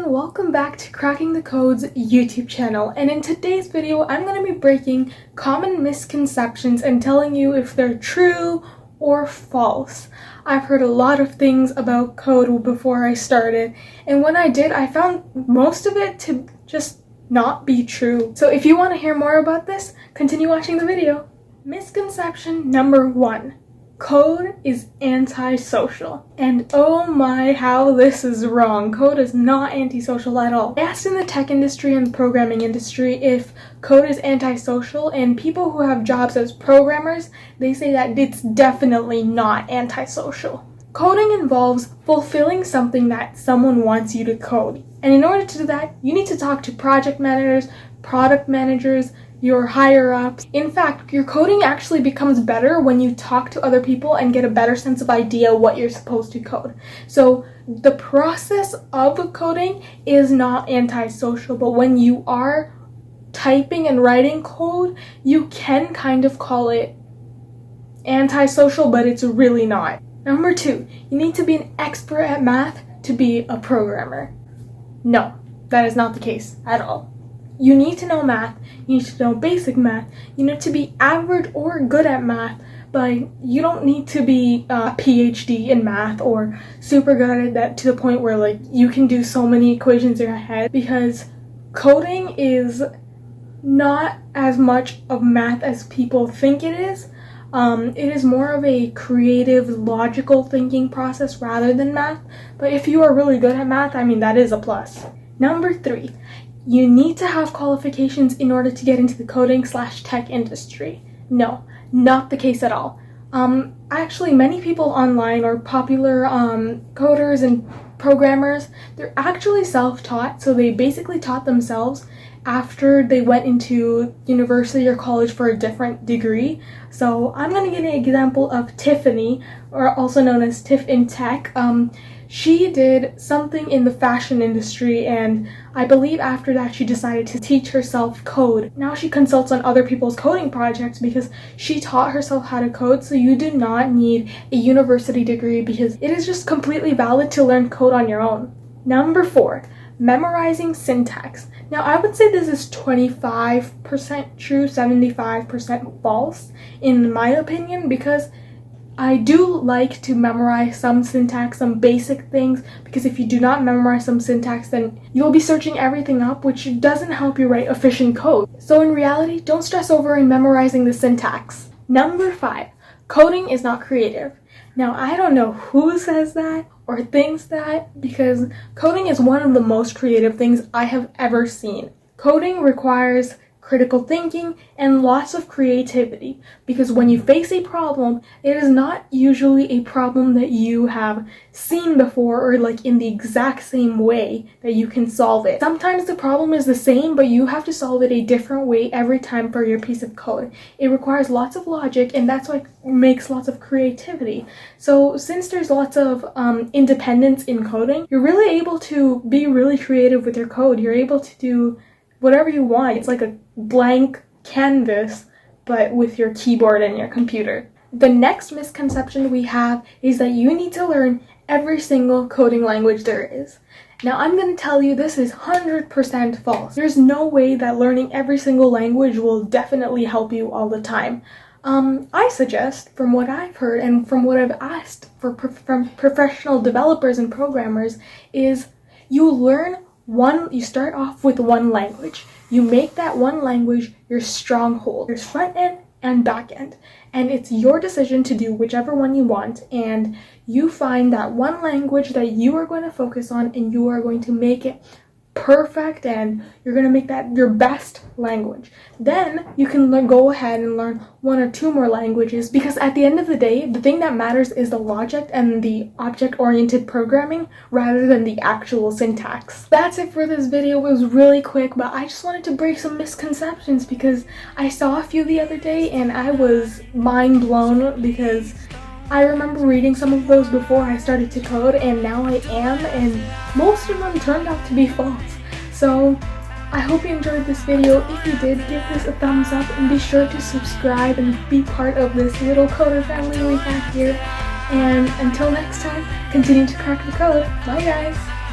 everyone, welcome back to Cracking the Code's YouTube channel, and in today's video I'm going to be breaking common misconceptions and telling you if they're true or false. I've heard a lot of things about code before I started, and when I did I found most of it to just not be true. So if you want to hear more about this, continue watching the video. Misconception number 1. Code is antisocial. And oh my, how this is wrong. Code is not antisocial at all. I asked in the tech industry and the programming industry if code is antisocial, and people who have jobs as programmers, they say that it's definitely not antisocial. Coding involves fulfilling something that someone wants you to code. And in order to do that, you need to talk to project managers, product managers, your higher ups. In fact, your coding actually becomes better when you talk to other people and get a better sense of idea what you're supposed to code. So the process of coding is not antisocial, but when you are typing and writing code, you can kind of call it antisocial, but it's really not. Number 2, you need to be an expert at math to be a programmer. No, that is not the case at all. You need to know math, you need to know basic math, you need to be average or good at math, but you don't need to be a PhD in math or super good at that to the point where like you can do so many equations in your head, because coding is not as much of math as people think it is. It is more of a creative, logical thinking process rather than math, but if you are really good at math, I mean, that is a plus. Number 3. You need to have qualifications in order to get into the coding/tech industry. No, not the case at all. Actually, many people online are popular coders and programmers. They're actually self-taught, so they basically taught themselves after they went into university or college for a different degree. So I'm going to give an example of Tiffany, or also known as Tiff in Tech. She did something in the fashion industry, and I believe after that she decided to teach herself code. Now she consults on other people's coding projects because she taught herself how to code. So you do not need a university degree, because it is just completely valid to learn code on your own. Number 4, memorizing syntax. Now I would say this is 25% true, 75% false in my opinion, because I do like to memorize some syntax, some basic things, because if you do not memorize some syntax, then you'll be searching everything up, which doesn't help you write efficient code. So in reality, don't stress over in memorizing the syntax. Number 5, coding is not creative. Now I don't know who says that or thinks that, because coding is one of the most creative things I have ever seen. Coding requires critical thinking and lots of creativity, because when you face a problem, it is not usually a problem that you have seen before or like in the exact same way that you can solve it. Sometimes the problem is the same, but you have to solve it a different way every time for your piece of code. It requires lots of logic, and that's what makes lots of creativity. So since there's lots of independence in coding, you're really able to be really creative with your code. You're able to do whatever you want. It's like a blank canvas, but with your keyboard and your computer. The next misconception we have is that you need to learn every single coding language there is. Now I'm going to tell you this is 100% false. There's no way that learning every single language will definitely help you all the time. I suggest, from what I've heard and from what I've asked from professional developers and programmers, is you start off with one language. You make that one language your stronghold. There's front end and back end, and it's your decision to do whichever one you want, and you find that one language that you are going to focus on, and you are going to make it perfect, and you're going to make that your best language. Then you can go ahead and learn 1 or 2 more languages, because at the end of the day, the thing that matters is the logic and the object-oriented programming rather than the actual syntax. That's it for this video. It was really quick, but I just wanted to break some misconceptions because I saw a few the other day and I was mind blown, because I remember reading some of those before I started to code, and now I am, and most of them turned out to be false. So I hope you enjoyed this video. If you did, give this a thumbs up and be sure to subscribe and be part of this little coder family we have here. And until next time, continue to crack the code. Bye guys!